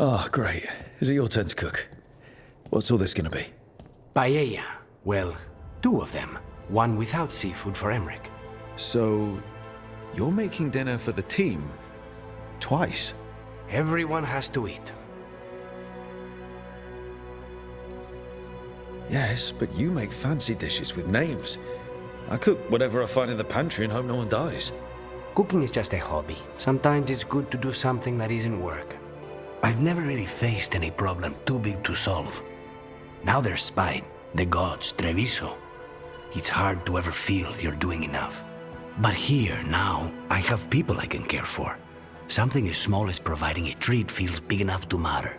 Oh, great. Is it your turn to cook? What's all this gonna be? Paella. Well, two of them. One without seafood for Emmerich. So, you're making dinner for the team? Twice? Everyone has to eat. Yes, but you make fancy dishes with names. I cook whatever I find in the pantry and hope no one dies. Cooking is just a hobby. Sometimes it's good to do something that isn't work. I've never really faced any problem too big to solve. Now there's Spite, the gods, Treviso. It's hard to ever feel you're doing enough. But here, now, I have people I can care for. Something as small as providing a treat feels big enough to matter.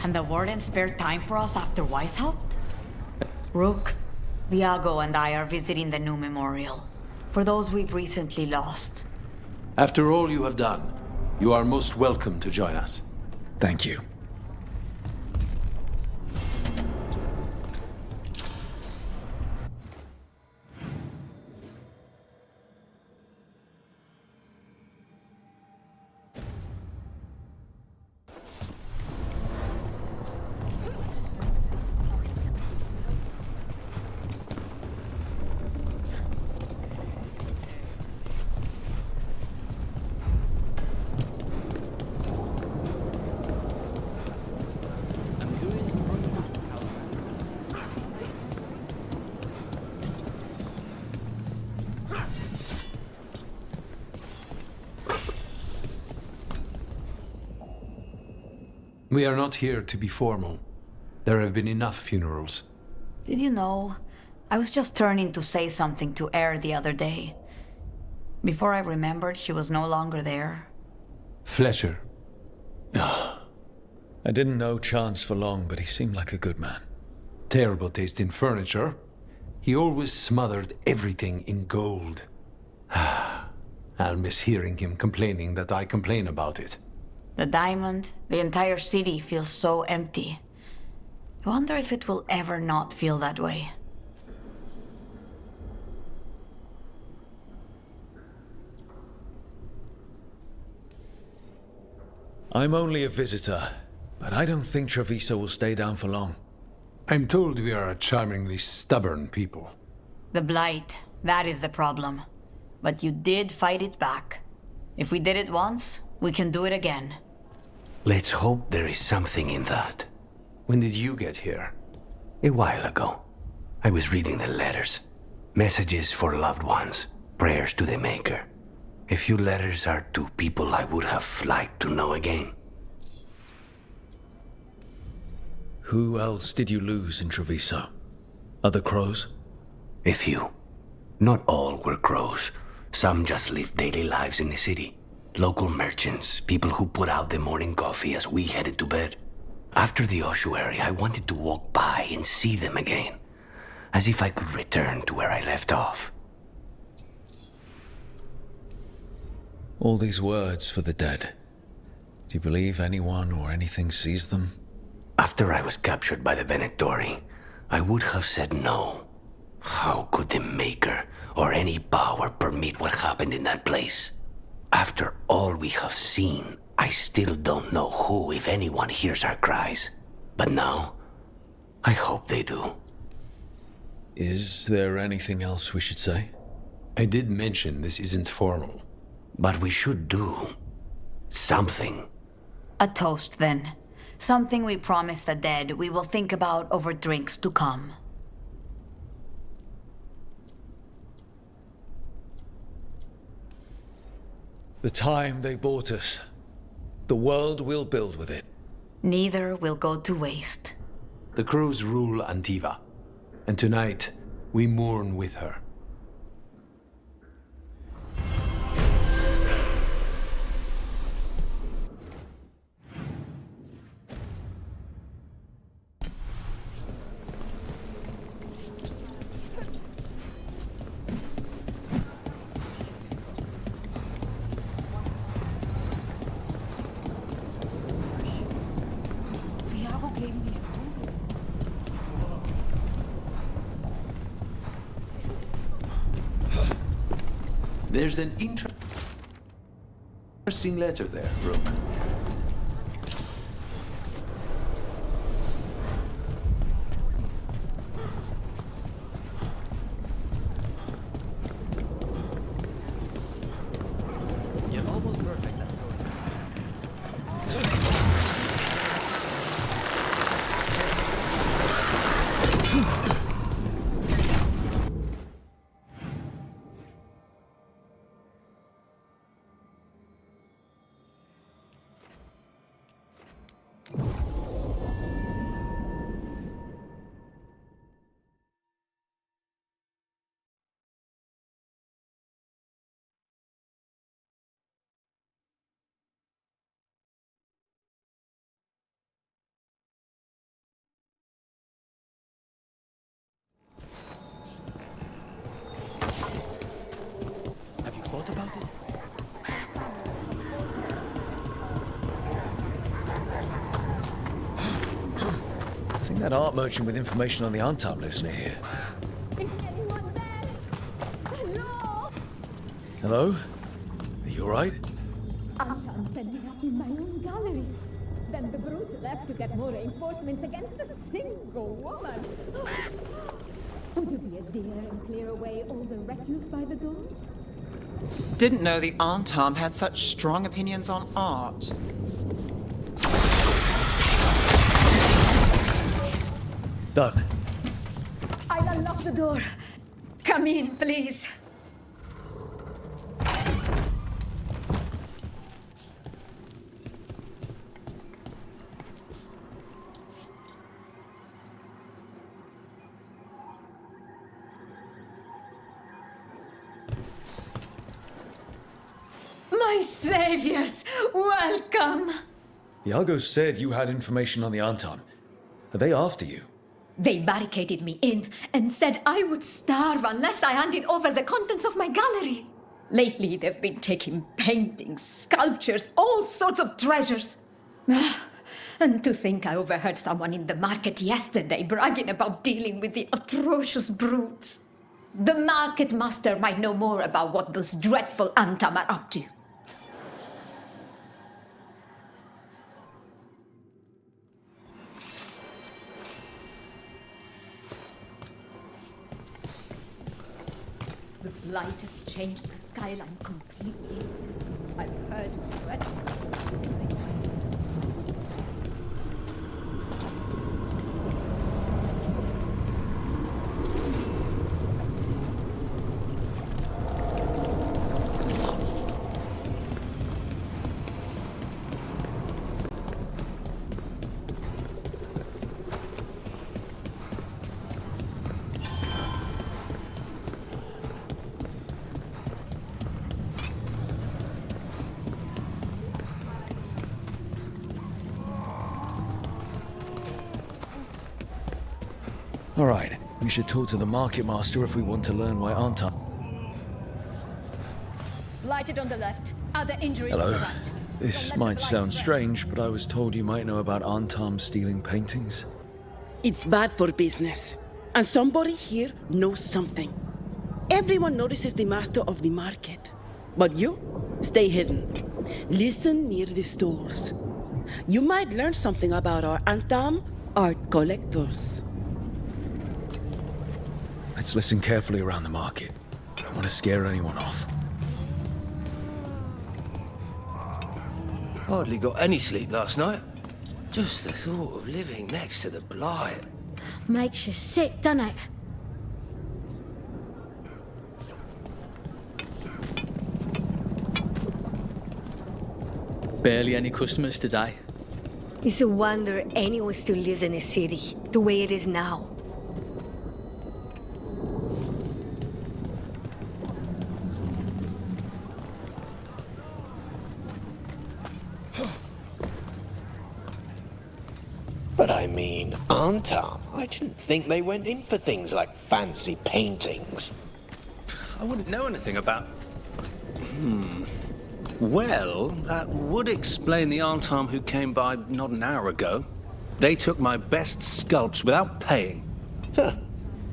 And the warden spared time for us after Weishaupt? Rook, Viago and I are visiting the new memorial. For those we've recently lost. After all you have done, you are most welcome to join us. Thank you. We are not here to be formal. There have been enough funerals. Did you know? I was just turning to say something to Air the other day. Before I remembered, she was no longer there. Fletcher. I didn't know Chance for long, but he seemed like a good man. Terrible taste in furniture. He always smothered everything in gold. I'll miss hearing him complaining that I complain about it. The diamond, the entire city feels so empty. I wonder if it will ever not feel that way. I'm only a visitor, but I don't think Treviso will stay down for long. I'm told we are a charmingly stubborn people. The Blight, that is the problem. But you did fight it back. If we did it once, we can do it again. Let's hope there is something in that. When did you get here? A while ago. I was reading the letters. Messages for loved ones. Prayers to the Maker. A few letters are to people I would have liked to know again. Who else did you lose in Treviso? Other crows? A few. Not all were crows. Some just lived daily lives in the city. Local merchants, people who put out the morning coffee as we headed to bed. After the ossuary, I wanted to walk by and see them again. As if I could return to where I left off. All these words for the dead. Do you believe anyone or anything sees them? After I was captured by the Venatori, I would have said no. How could the Maker or any power permit what happened in that place? After all we have seen, I still don't know who, if anyone, hears our cries. But now, I hope they do. Is there anything else we should say? I did mention this isn't formal. But we should do something. A toast, then. Something we promise the dead we will think about over drinks to come. The time they bought us. The world we'll build with it. Neither will go to waste. The crows rule Antiva, and tonight we mourn with her. There's an interesting letter there, Rook. You're almost perfect. Have you thought about it? I think that art merchant with information on the Antam lives near here. Is anyone there? Hello? Hello? Are you alright? Anton set me up in my own gallery. Then the brutes left to get more reinforcements against a single woman. Would you be a dear and clear away all the refuse by the door? Didn't know the Antam had such strong opinions on art. Done. I'll unlock the door. Come in, please. My saviors, welcome! Iago said you had information on the Antam. Are they after you? They barricaded me in and said I would starve unless I handed over the contents of my gallery. Lately, they've been taking paintings, sculptures, all sorts of treasures. And to think I overheard someone in the market yesterday bragging about dealing with the atrocious brutes. The market master might know more about what those dreadful Antam are up to. The blight has changed the skyline completely. I've heard dreadful. All right, we should talk to the market master if we want to learn why Antam... Blighted on the left, other injuries on Hello. the right. This Don't let might the sound blight strange, but I was told you might know about Antam stealing paintings. It's bad for business. And somebody here knows something. Everyone notices the master of the market. But you? Stay hidden. Listen near the stalls. You might learn something about our Antam art collectors. Let's listen carefully around the market. I don't want to scare anyone off. Hardly got any sleep last night. Just the thought of living next to the Blight. Makes you sick, doesn't it? Barely any customers today. It's a wonder anyone still lives in the city, the way it is now. But I mean, Antam, I didn't think they went in for things like fancy paintings. I wouldn't know anything about... Well, that would explain the Antam who came by not an hour ago. They took my best sculpts without paying. Huh.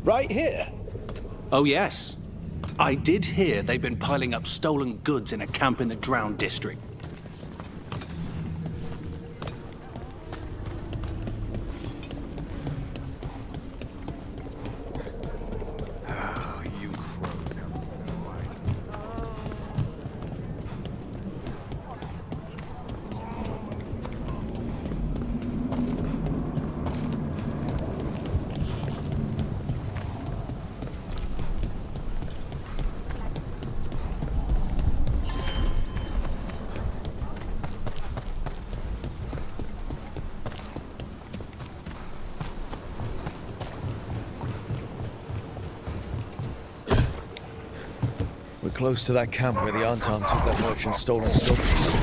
Right here. Oh, yes. I did hear they've been piling up stolen goods in a camp in the Drowned district. We're close to that camp where the Antam took that merchant's stolen sculptures.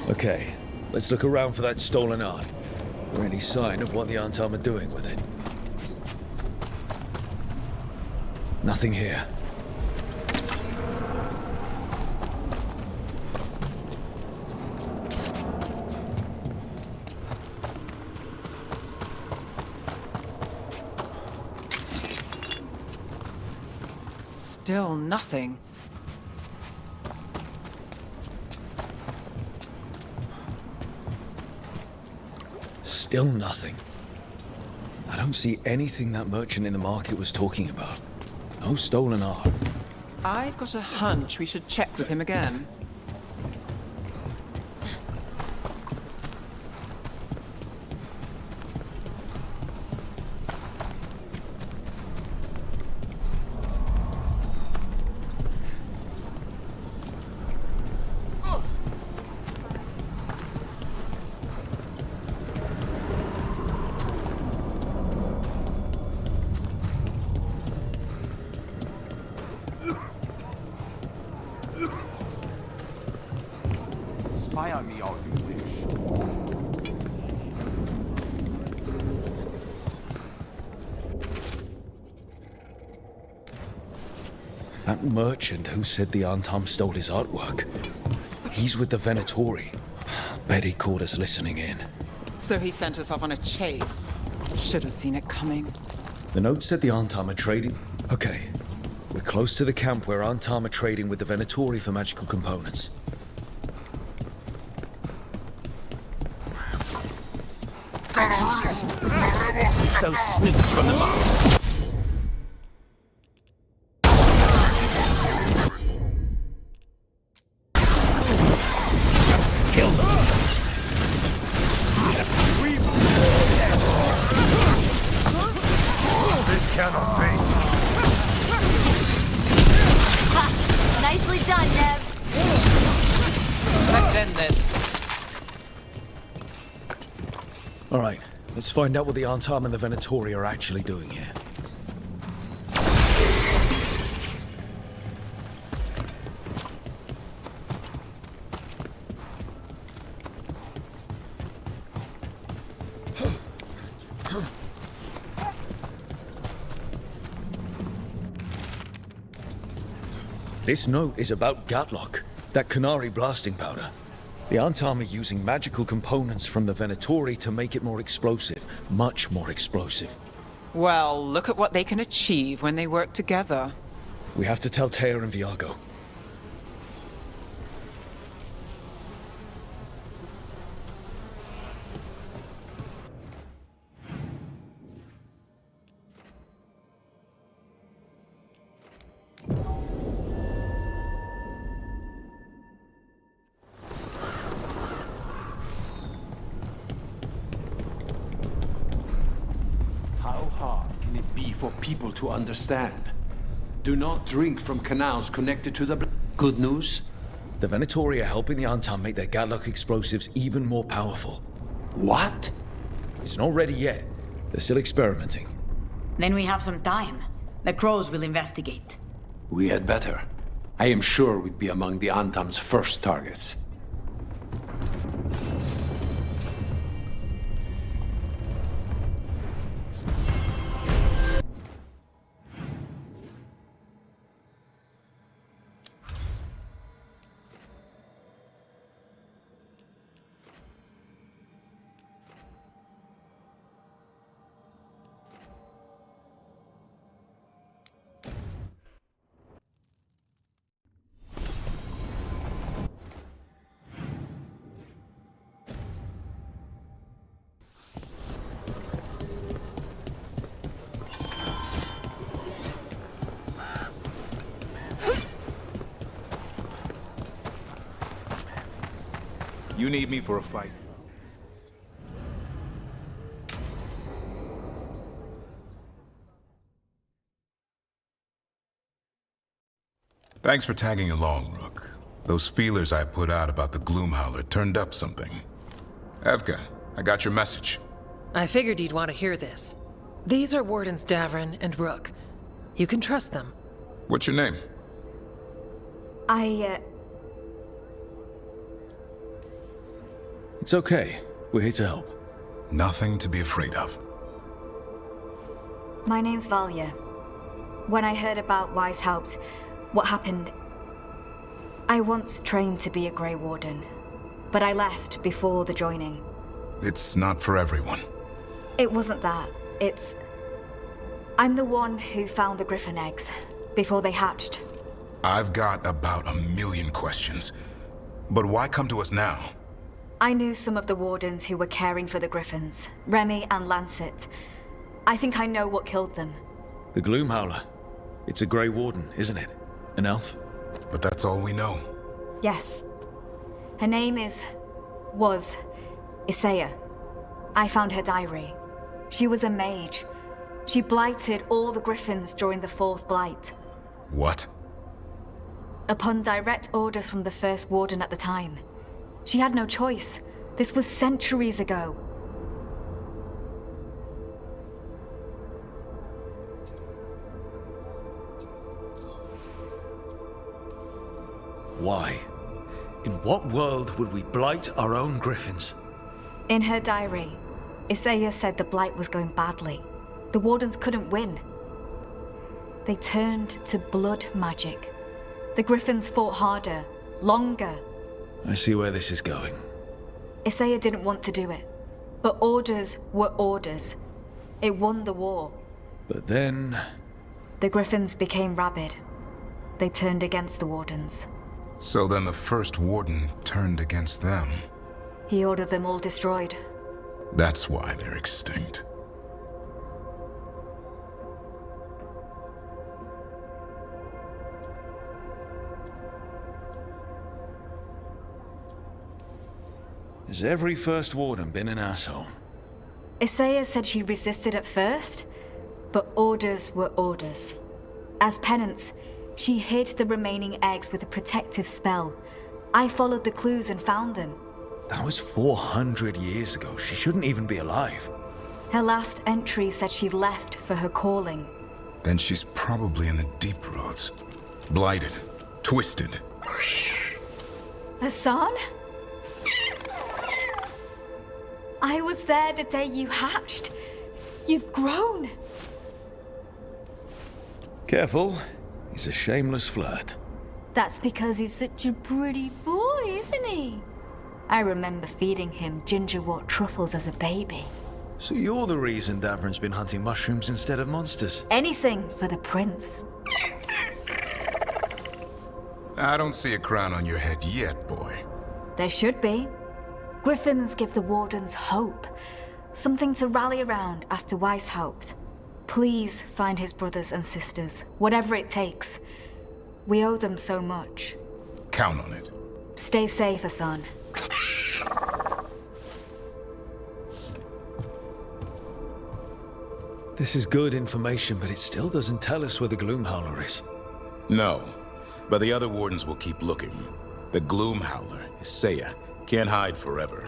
Okay, let's look around for that stolen art, or any sign of what the Antam are doing with it. Nothing here. Still nothing. Still nothing. I don't see anything that merchant in the market was talking about. No stolen art. I've got a hunch we should check with him again. Spy on me all you wish. That merchant who said the Antam stole his artwork. He's with the Venatori. Bet he caught us listening in. So he sent us off on a chase. Should have seen it coming. The note said the Antam are trading... Okay. We're close to the camp where Antam are trading with the Venatori for magical components. It's those snoops from the market. Kill them! This cannot be. Nicely done, Nev. Let's end this. All right, let's find out what the Antam and the Venatori are actually doing here. This note is about Gatlock, that Canary blasting powder. The Antam are using magical components from the Venatori to make it more explosive, much more explosive. Well, look at what they can achieve when they work together. We have to tell Teir and Viago. How hard can it be for people to understand? Do not drink from canals connected to the... Good news? The Venatori are helping the Antam make their Gatlock explosives even more powerful. What? It's not ready yet. They're still experimenting. Then we have some time. The crows will investigate. We had better. I am sure we'd be among the Antam's first targets. You need me for a fight? Thanks for tagging along, Rook. Those feelers I put out about the Gloomhowler turned up something. Evka, I got your message. I figured you'd want to hear this. These are Wardens Davrin and Rook. You can trust them. What's your name? It's okay. We're here to help. Nothing to be afraid of. My name's Valya. When I heard about Weishaupt, what happened... I once trained to be a Grey Warden, but I left before the joining. It's not for everyone. It wasn't that. It's... I'm the one who found the Griffin eggs, before they hatched. I've got about 1 million questions. But why come to us now? I knew some of the Wardens who were caring for the Griffins, Remy and Lancet. I think I know what killed them. The Gloomhowler. It's a Grey Warden, isn't it? An elf? But that's all we know. Yes. Her name was Isaiah. I found her diary. She was a mage. She blighted all the Griffins during the Fourth Blight. What? Upon direct orders from the First Warden at the time. She had no choice. This was centuries ago. Why? In what world would we blight our own Griffins? In her diary, Isaiah said the Blight was going badly. The Wardens couldn't win. They turned to blood magic. The Griffins fought harder, longer. I see where this is going. Isaiah didn't want to do it, but orders were orders. It won the war. But then... The Griffins became rabid. They turned against the Wardens. So then the First Warden turned against them. He ordered them all destroyed. That's why they're extinct. Has every First Warden been an asshole? Isaiah said she resisted at first, but orders were orders. As penance, she hid the remaining eggs with a protective spell. I followed the clues and found them. That was 400 years ago. She shouldn't even be alive. Her last entry said she left for her calling. Then she's probably in the deep roads. Blighted. Twisted. Hassan? I was there the day you hatched. You've grown. Careful. He's a shameless flirt. That's because he's such a pretty boy, isn't he? I remember feeding him gingerwort truffles as a baby. So you're the reason Davrin's been hunting mushrooms instead of monsters? Anything for the prince. I don't see a crown on your head yet, boy. There should be. Griffins give the Wardens hope. Something to rally around after Weishaupt. Please find his brothers and sisters, whatever it takes. We owe them so much. Count on it. Stay safe, Hassan. This is good information, but it still doesn't tell us where the Gloomhowler is. No, but the other wardens will keep looking. The Gloomhowler, Isaiah, can't hide forever.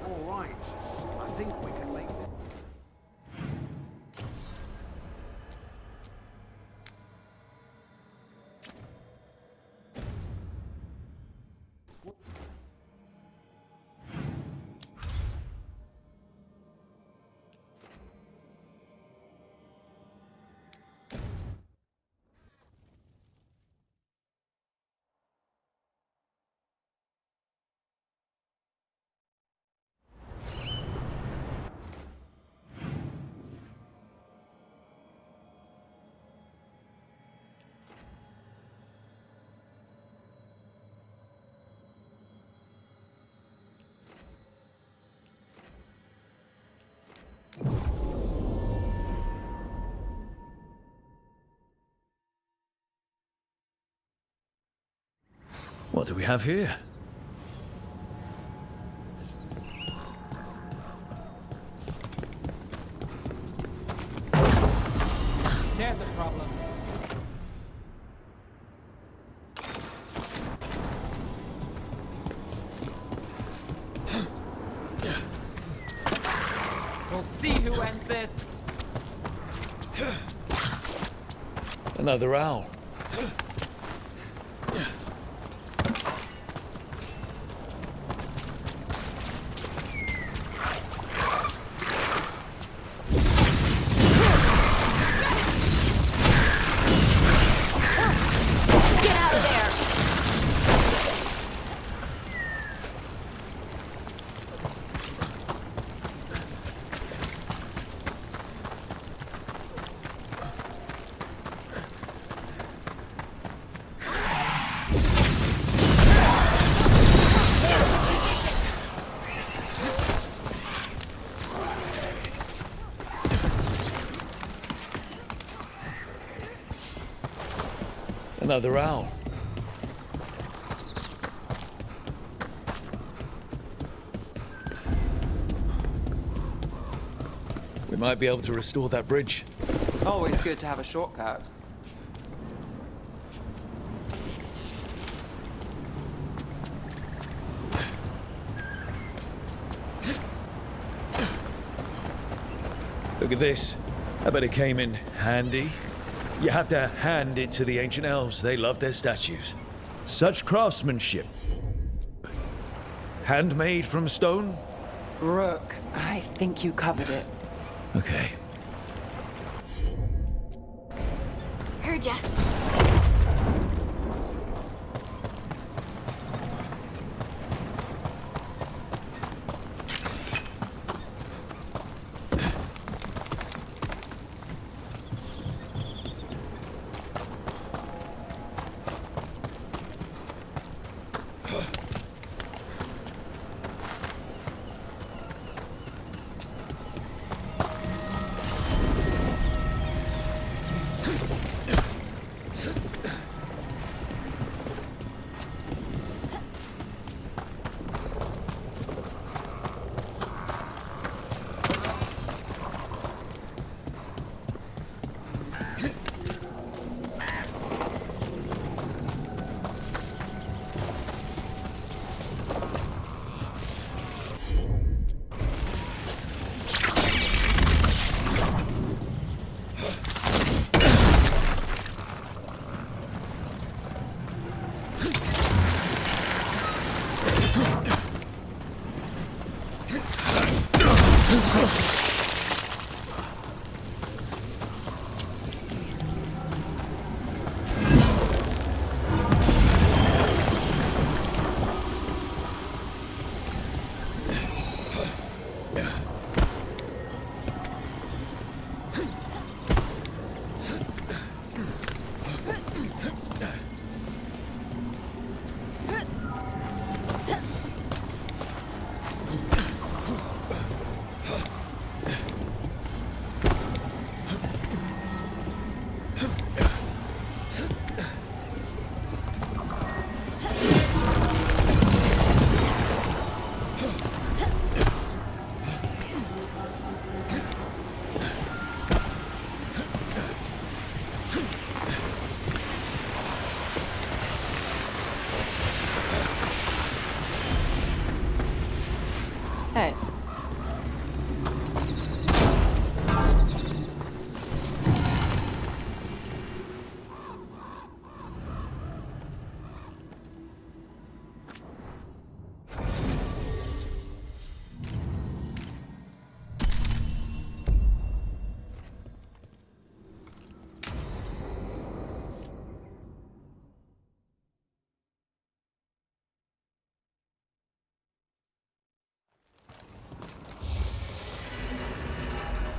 All right. I think we can make this. What do we have here? There's a problem. We'll see who ends this. Another owl. Another owl. We might be able to restore that bridge. Always good to have a shortcut. Look at this. I bet it came in handy. You have to hand it to the ancient elves. They love their statues. Such craftsmanship. Handmade from stone? Rook, I think you covered it. Okay. Heard ya.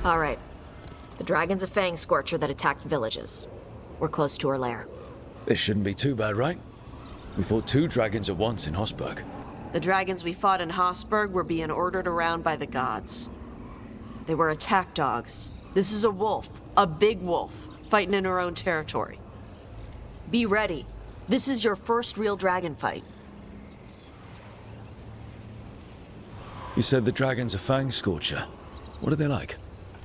All right. The dragon's a fang scorcher that attacked villages. We're close to her lair. This shouldn't be too bad, right? We fought 2 dragons at once in Hosberg. The dragons we fought in Hosberg were being ordered around by the gods. They were attack dogs. This is a wolf, a big wolf, fighting in her own territory. Be ready. This is your first real dragon fight. You said the dragon's a fang scorcher. What are they like?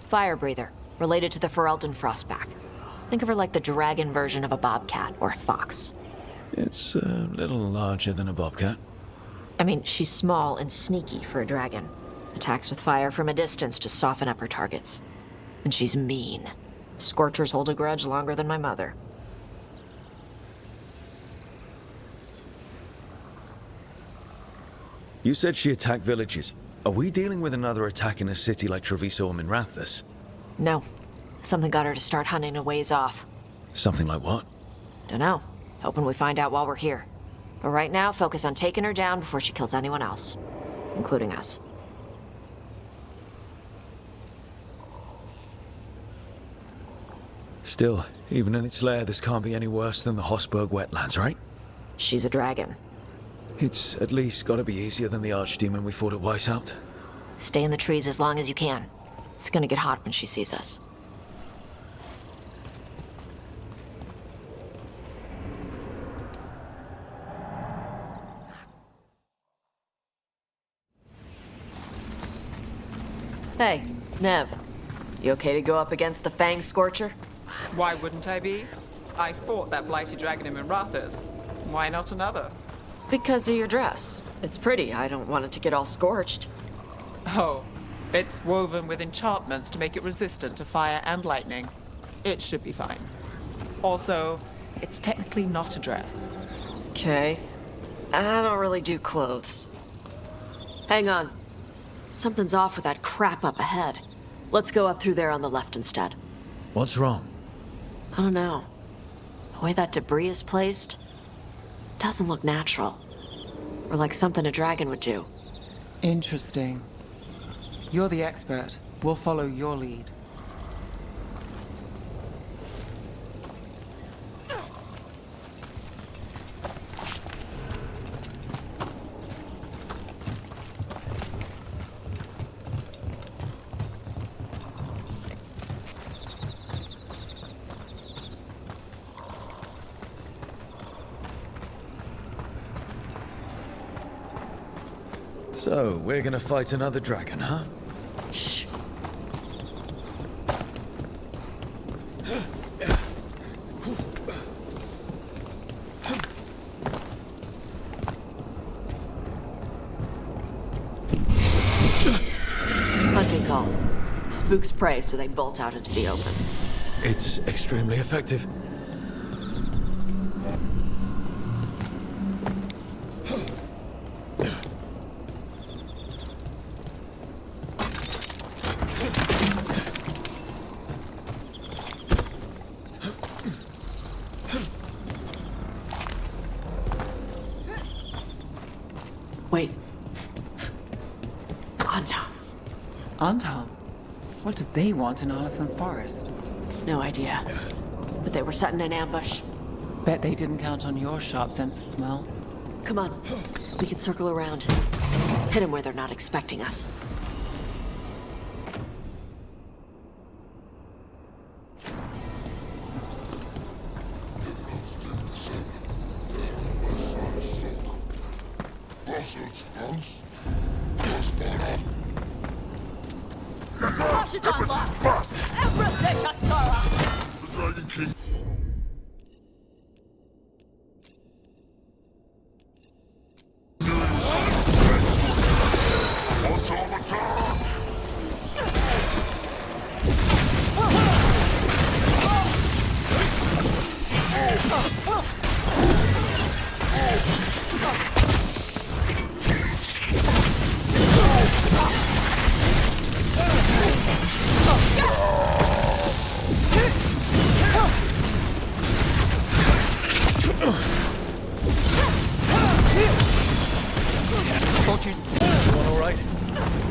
Fire breather, related to the Ferelden Frostback. Think of her like the dragon version of a bobcat or a fox. It's a little larger than a bobcat. I mean, she's small and sneaky for a dragon. Attacks with fire from a distance to soften up her targets. And she's mean. Scorchers hold a grudge longer than my mother. You said she attacked villages. Are we dealing with another attack in a city like Treviso or Minrathous? No. Something got her to start hunting a ways off. Something like what? Dunno. Hoping we find out while we're here. But right now, focus on taking her down before she kills anyone else. Including us. Still, even in its lair, this can't be any worse than the Hosberg wetlands, right? She's a dragon. It's at least gotta be easier than the archdemon we fought at Weishaupt. Stay in the trees as long as you can. It's gonna get hot when she sees us. Hey, Nev. You okay to go up against the Fang Scorcher? Why wouldn't I be? I fought that blighty dragon in Minrathous. Why not another? Because of your dress. It's pretty. I don't want it to get all scorched. Oh, it's woven with enchantments to make it resistant to fire and lightning. It should be fine. Also, it's technically not a dress. Okay. I don't really do clothes. Hang on. Something's off with that crap up ahead. Let's go up through there on the left instead. What's wrong? I don't know. The way that debris is placed doesn't look natural. Or like something a dragon would do. Interesting. You're the expert. We'll follow your lead. So, we're gonna fight another dragon, huh? Shh. Hunting call. Spooks prey, so they bolt out into the open. It's extremely effective. Wait. Antam. Antam? What did they want in Arlathan Forest? No idea. But they were setting an ambush. Bet they didn't count on your sharp sense of smell. Come on. We can circle around. Hit them where they're not expecting us. The Dragon King.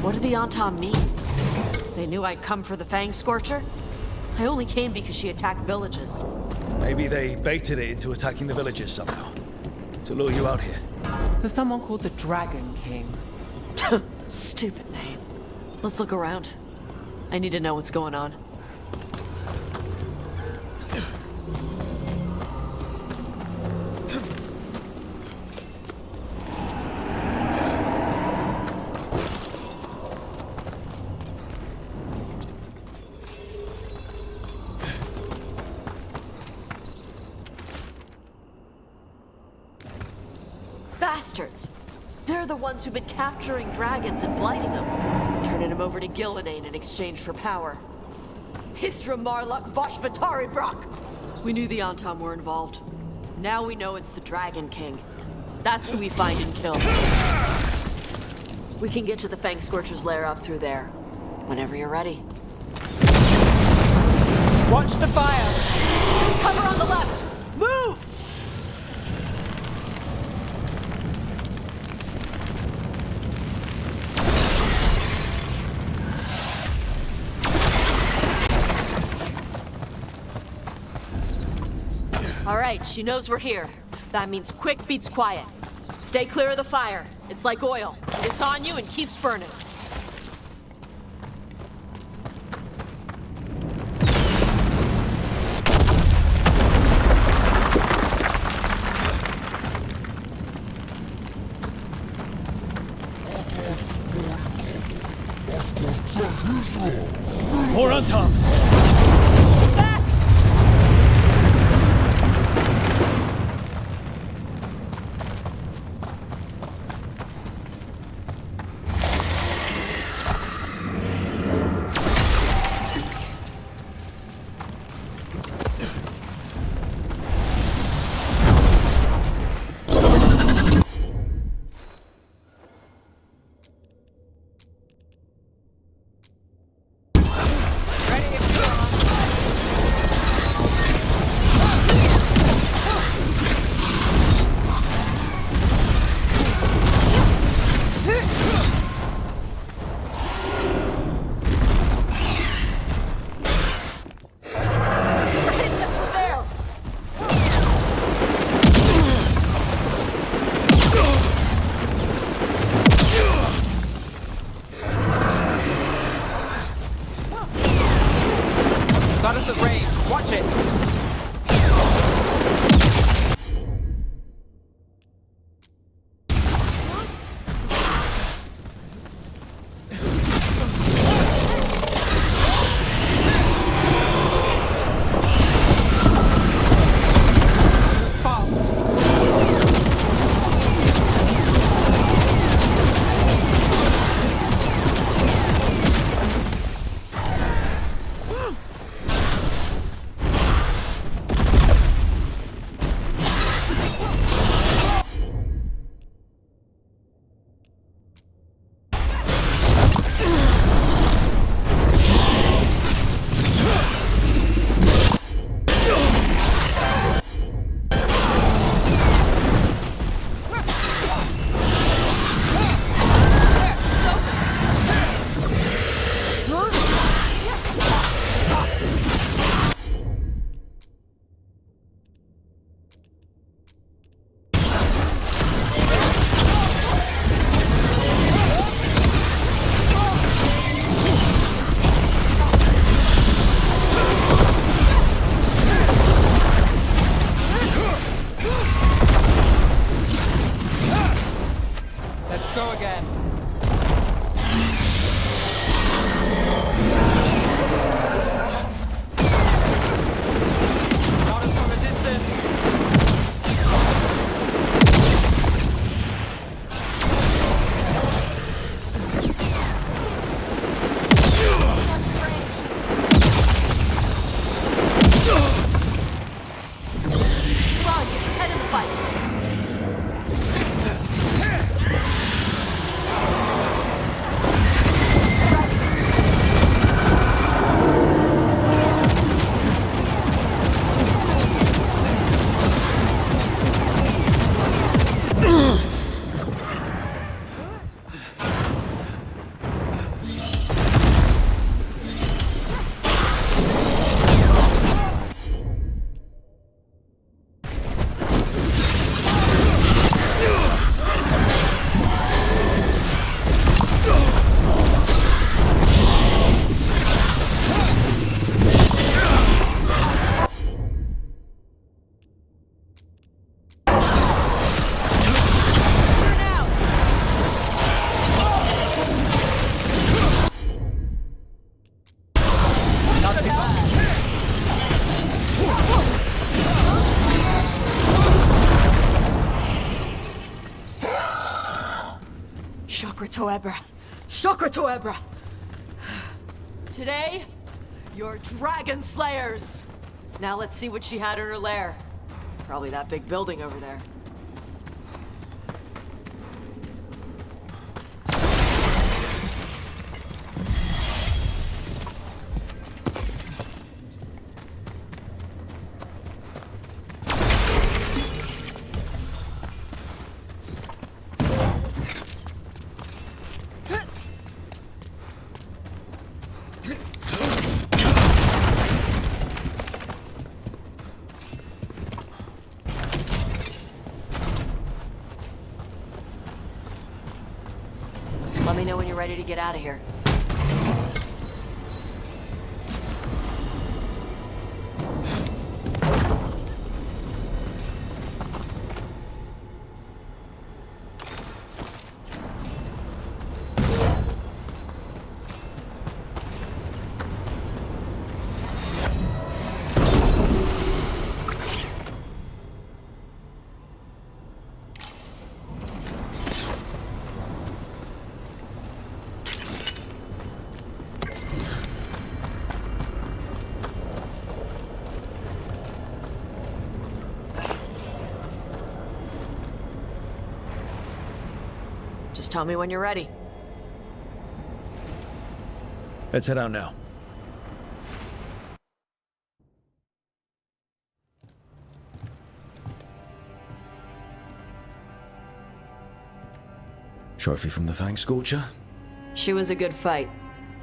What do the Antam mean? They knew I'd come for the Fang Scorcher? I only came because she attacked villages. Maybe they baited it into attacking the villages somehow. To lure you out here. There's someone called the Dragon King. Stupid name. Let's look around. I need to know what's going on. Bastards! They're the ones who've been capturing dragons and blighting them, turning them over to Gildanane in exchange for power. Hisra Marluk Boshvatari Brock! We knew the Antam were involved. Now we know it's the Dragon King. That's who we find and kill. We can get to the Fang Scorcher's lair up through there. Whenever you're ready. Watch the fire! There's cover on the left! Move! All right, she knows we're here. That means quick beats quiet. Stay clear of the fire. It's like oil. It's on you and keeps burning. More Antam! Toebra. Shokra Toebra. Today, you're dragon slayers. Now let's see what she had in her lair. Probably that big building over there. Let me know when you're ready to get out of here. Just tell me when you're ready. Let's head out now. Trophy from the Fang Scorcher? She was a good fight.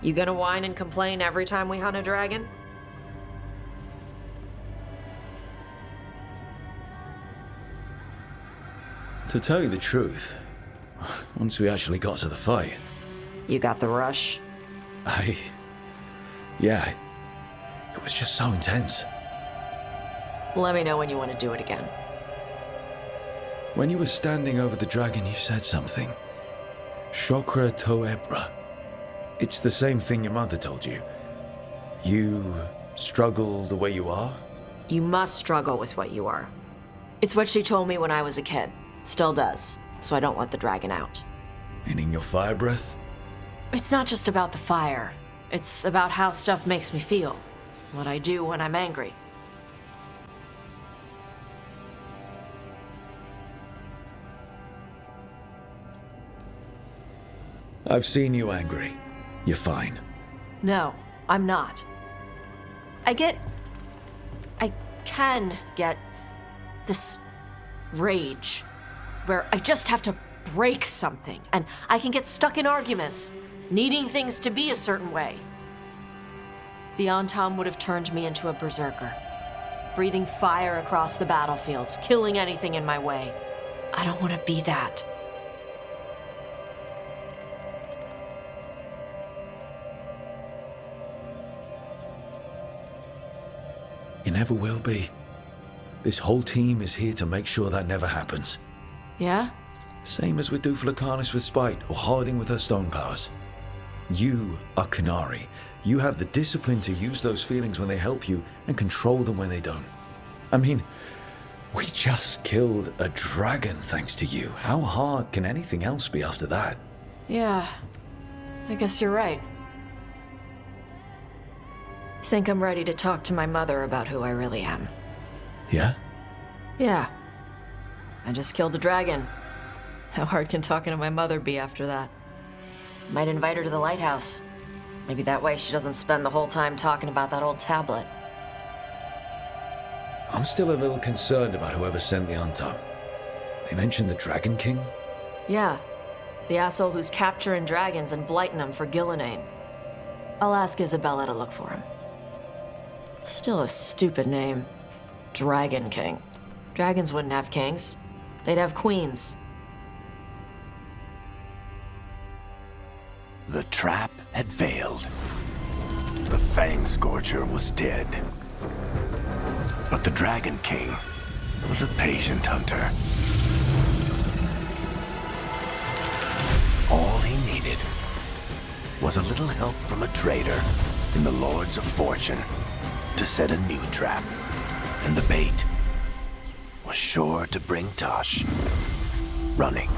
You gonna whine and complain every time we hunt a dragon? To tell you the truth, once we actually got to the fight... You got the rush? Yeah, it was just so intense. Let me know when you want to do it again. When you were standing over the dragon, you said something. Shokra Toebra. It's the same thing your mother told you. You struggle the way you are? You must struggle with what you are. It's what she told me when I was a kid. Still does, so I don't want the dragon out. Meaning your fire breath? It's not just about the fire. It's about how stuff makes me feel. What I do when I'm angry. I've seen you angry. You're fine. No, I'm not. I can get this rage where I just have to break something and I can get stuck in arguments, needing things to be a certain way. The Antam would have turned me into a berserker, breathing fire across the battlefield, killing anything in my way. I don't want to be that. You never will be. This whole team is here to make sure that never happens. Yeah? Same as with Duflacanis with Spite, or Harding with her stone powers. You are Canary. You have the discipline to use those feelings when they help you, and control them when they don't. I mean, we just killed a dragon thanks to you. How hard can anything else be after that? Yeah, I guess you're right. I think I'm ready to talk to my mother about who I really am. Yeah? Yeah. I just killed a dragon. How hard can talking to my mother be after that? Might invite her to the lighthouse. Maybe that way she doesn't spend the whole time talking about that old tablet. I'm still a little concerned about whoever sent the Antam. They mentioned the Dragon King? Yeah. The asshole who's capturing dragons and blighting them for Gillenane. I'll ask Isabella to look for him. Still a stupid name. Dragon King. Dragons wouldn't have kings. They'd have queens. The trap had failed. The Fang Scorcher was dead. But the Dragon King was a patient hunter. All he needed was a little help from a trader in the Lords of Fortune to set a new trap. And the bait was sure to bring Tosh running.